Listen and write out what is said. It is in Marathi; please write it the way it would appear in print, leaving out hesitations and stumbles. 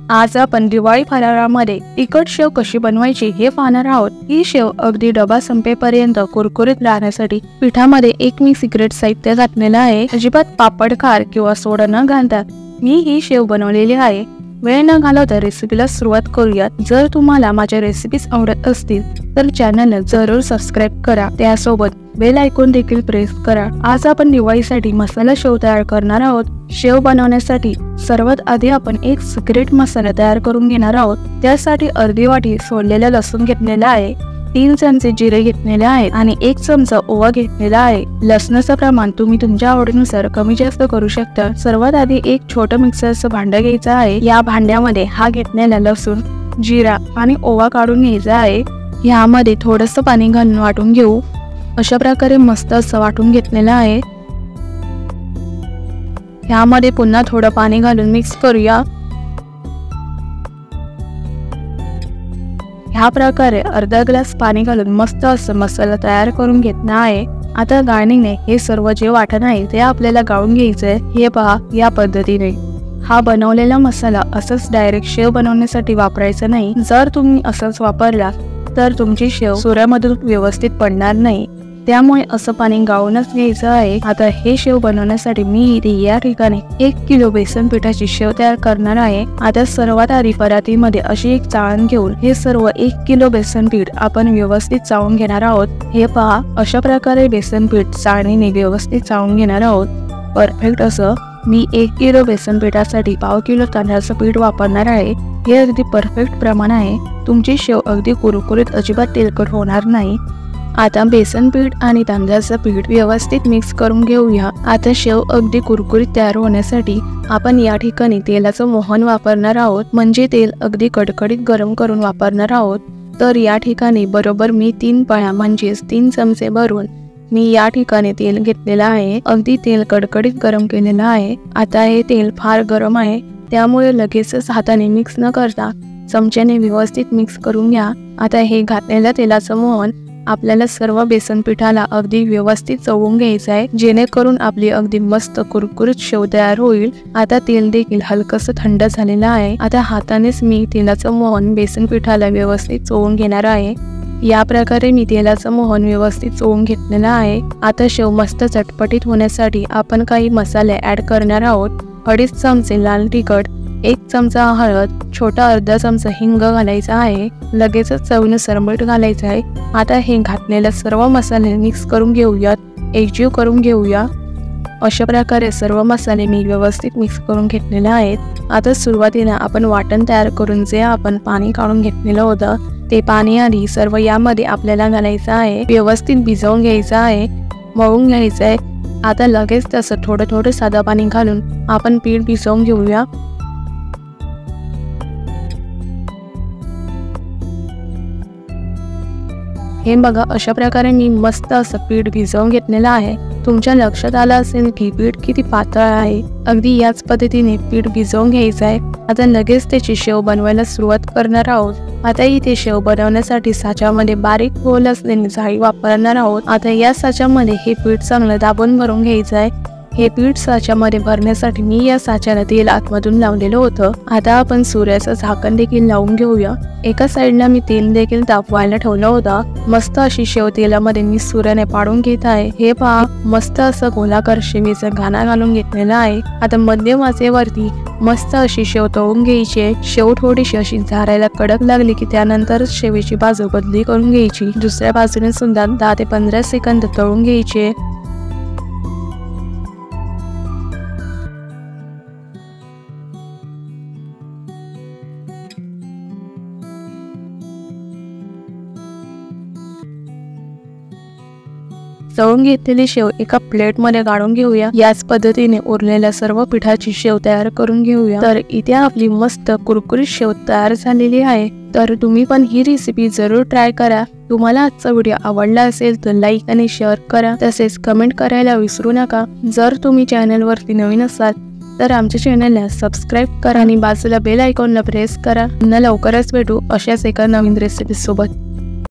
आज आपण दिवाळी फराळामध्ये तिखट शेव कशी बनवायची हे पाहणार आहोत। ही शेव अगदी डबा संपेपर्यंत कुरकुरीत राहण्यासाठी पिठामध्ये एक मी सिक्रेट साहित्य घातलेलं आहे। अजिबात पापड खार किंवा सोडा न घालता मी ही शेव बनवलेली आहे। वेळ न घालवता रेसिपीला सुरुवात करूया। जर तुम्हाला माझ्या रेसिपीज आवडत असतील तर चॅनलला जरूर सबस्क्राइब करा, त्यासोबत बेल आयकॉन देखील प्रेस करा। आज आपण दिवाळीसाठी मसाला शेव तयार करणार आहोत। शेव बनवण्यासाठी सर्वात आधी आपण एक सिक्रेट मसाला तयार करून घेणार आहोत। त्यासाठी अर्धी वाटी सोललेला लसूण घेतलेला आहे, 3 चमचे जिरे घेतलेले आहेत आणि 1 चमचा ओवा घेतलेला आहे। लसणाचं प्रमाण तुम्ही तुमच्या आवडीनुसार कमी जास्त करू शकता। सर्वात आधी एक छोटं मिक्सरचं भांडं घ्यायचं आहे। या भांड्यामध्ये हा घेतलेला लसूण, जिरा आणि ओवा काढून घ्यायचा आहे। यामध्ये थोडंसं पाणी घालून वाटून घेऊ। अशा प्रकारे मस्त असं वाटून घेतलेलं आहे। यामध्ये पुन्हा थोडं पाणी घालून मिक्स करूया। ह्या प्रकारे अर्धा ग्लास पाणी घालून मस्त असं मसाला तयार करून घेतला आहे। आता गाळणीने हे सर्व जे वाटण आहे ते आपल्याला गाळून घ्यायचंय। हे पहा, या पद्धतीने हा बनवलेला मसाला असंच डायरेक्ट शेव बनवण्यासाठी वापरायचा नाही। जर तुम्ही असंच वापरला तर तुमची शेव सोऱ्यामधून व्यवस्थित पडणार नाही, त्यामुळे असं पाणी गाळूनच घ्यायचं आहे। आता हे शेव बनवण्यासाठी मी इथे या ठिकाणी 1 किलो बेसन पिठाची शेव तयार करणार आहे। आता सर्वात आधी परातीमध्ये अशी एक चाळण घेऊन हे सर्व 1 किलो बेसन पीठ आपण व्यवस्थित चाळून घेणार आहोत। हे पहा, अशा प्रकारे बेसन पीठ चाळणीने व्यवस्थित चाळून घेणार आहोत। परफेक्ट असं मी 1 किलो बेसन पिठासाठी 1/2 किलो तांदळाचं पीठ वापरणार आहे। हे अगदी परफेक्ट प्रमाण आहे। तुमची शेव अगदी कुरकुरीत, अजिबात तेलकट होणार नाही। आता बेसन पीठ आणि तांदळाचं पीठ व्यवस्थित मिक्स करून घेऊया। आता शेव अगदी कुरकुरीत तयार होण्यासाठी आपण या ठिकाणी तेलाचं मोहन वापरणार आहोत, म्हणजे तेल अगदी कडकडीत गरम करून वापरणार आहोत। तर या ठिकाणी बरोबर मी 3 पळ्या म्हणजेच 3 चमचे भरून मी या ठिकाणी तेल घेतलेलं आहे। अगदी तेल कडकडीत गरम केलेलं आहे। आता हे तेल फार गरम आहे, त्यामुळे लगेचच हाताने मिक्स न करता चमच्याने व्यवस्थित मिक्स करून घ्या। आता हे घातलेल्या तेलाचं मोहन आपल्याला सर्व बेसन पिठाला अगदी व्यवस्थित चवून घ्यायचं आहे, जेणेकरून आपली अगदी मस्त कुरकुरीत शेव तयार होईल। आता तेल देखील हलकसं थंड झालेलं आहे। आता हातानेच मी तेलाचं मोहन बेसन पिठाला व्यवस्थित चवून घेणार आहे। या प्रकारे मी तेलाचं मोहन व्यवस्थित चवून घेतलेलं आहे। आता शेव मस्त चटपटीत होण्यासाठी आपण काही मसाले ऍड करणार आहोत। 2.5 चमचे लाल तिखट, 1 चमचा हळद, छोटा अर्धा चमचा हिंग घालायचा आहे। लगेचच चवीनुसार मीठ घालायचं आहे। आता हे घातलेले सर्व मसाले मिक्स करून घेऊयात, एकजीव करून घेऊया। अशा प्रकारे सर्व मसाले मी व्यवस्थित मिक्स करून घेतलेले आहेत। आता सुरुवातीला आपण वाटण तयार करून जे आपण पाणी काढून घेतलेलं होतं ते पाणी आधी सर्व यामध्ये आपल्याला घालायचं आहे। व्यवस्थित भिजवून घ्यायचं आहे, मळून घ्यायचं आहे। आता लगेच तसं थोडं थोडं साधं पाणी घालून आपण पीठ भिजवून घेऊया। हे बघा, अशा प्रकारे मी मस्त असं पीठ भिजवून घेतलेलं आहे। तुमच्या लक्षात आलं असेल की पीठ किती पातळ आहे। अगदी याच पद्धतीने पीठ भिजवून घ्यायचं आहे। आता लगेच त्याची शेव बनवायला सुरुवात करणार आहोत। आता इथे शेव बनवण्यासाठी साच्यामध्ये बारीक गोल असलेली जाळी वापरणार आहोत। आता या साच्यामध्ये हे पीठ चांगलं दाबून भरून घ्यायचं आहे। हे पीठ साच्यामध्ये भरण्यासाठी मी या साच्याला तेल आतमधून लावलेलं होतं। आता आपण सूर्याचं झाकण देखील लावून घेऊया। एका साईडला मी तेल देखील तापवायला ठेवलं होतं। मस्त अशी शेव तेलामध्ये मी सूर्याने पाडून घेत आहे। हे पहा, मस्त असं गोलाकार शेवीचा घाणा घालून घेतलेला आहे। आता मध्यम आचेवरती मस्त अशी शेव तळून घ्यायची आहे। शेव थोडीशी अशी झारायला कडक लागली की त्यानंतर शेवीची बाजू बदली करून घ्यायची। दुसऱ्या बाजूने सुद्धा 10 ते 15 सेकंद तळून घ्यायचे। तळून घेतलेली शेव एका प्लेटमध्ये काढून घेऊया। याच पद्धतीने उरलेल्या सर्व पिठाची शेव तयार करून घेऊया। तर इथे आपली मस्त कुरकुरीत शेव तयार झालेली आहे। तर तुम्ही पण ही रेसिपी जरूर ट्राय करा। तुम्हाला आजचा व्हिडिओ आवडला असेल तर लाईक आणि शेअर करा, तसेच कमेंट करायला विसरू नका। जर तुम्ही चॅनलवरती नवीन असाल तर आमच्या चॅनलला सबस्क्राइब करा आणि बाजूला बेल आयकॉनला प्रेस करा। पुन्हा लवकरच भेटू अशाच एका नवीन रेसिपी सोबत।